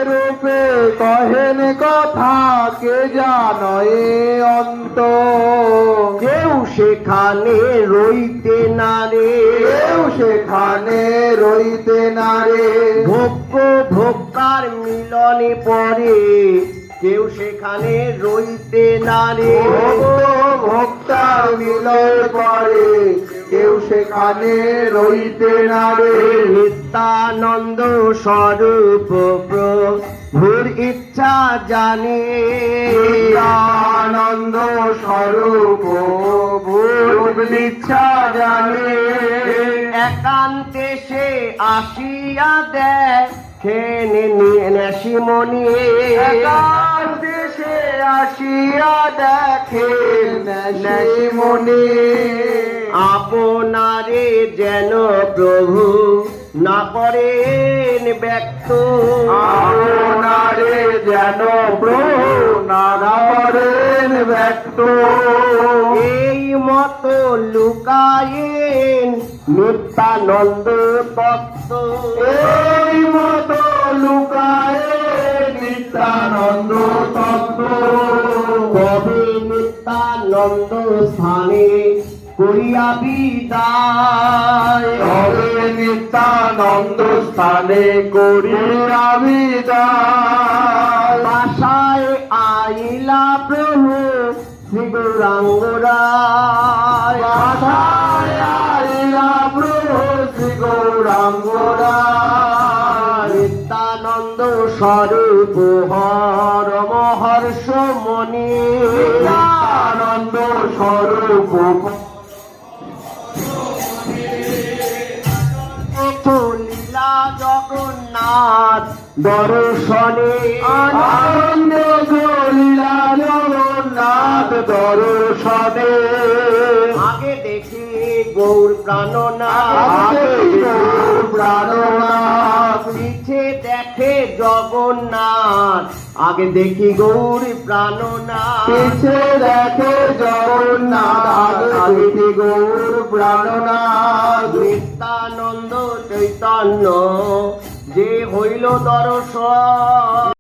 রূপে কহেন কথা কে জানয়ে অন্ত, কেউ সেখানে রইতে না রে, কেউ সেখানে রইতে না রে। ভোগ্য ভোক্তার মিলনে পরে কেউ সেখানে রইতে না রে। ভক্ত ভক্তার মিলন পরে কেউ সেখানে রইতে না রে। নিত্যানন্দ স্বরূপ প্রভুর ইচ্ছা জানে, আনন্দ স্বরূপ ভূর ইচ্ছা জানে। একান্তে সে আসিয়া দেখেন নেশিমণি, একান্তে সে আসিয়া দেখেন নেশিমণি। আপনারে যেন প্রভু না করেন ব্যক্ত, আপনারে যেন প্রভু না করেন ব্যক্ত। এই মতো লুকায়েন নিত্যানন্দ তত্ত্ব, এই মতো লুকায় নিত্যানন্দ তত্ত্ব। কবে নিত্যানন্দ স্থানে করিয়া বিদায়, তবে নিত্যানন্দ স্থানে করিয়া বিদায়। বাসায় আইলা প্রভু শ্রী গৌরাঙ্গ রায়, বাসায় আইলা প্রভু শ্রী গৌরাঙ্গ রায়। নিত্যানন্দ স্বরূপ হর মহর্ষ মণি, নিত্যানন্দ স্বরূপ লীলা জগন্নাথ দর্শনে, আনন্দ লীলা জগন্নাথ দর্শনে। আগে দেখি গৌর প্রাণনাথ, আগে গৌর প্রাণনাথ, পিছে দেখে জগন্নাথ, আগে দেখি গৌর প্রাণনাথ। পিছে দেখে জগন্নাথ, আগে দেখি গৌর প্রাণনাথ। নিত্যানন্দ চৈতন্য যে হইল দর্শন,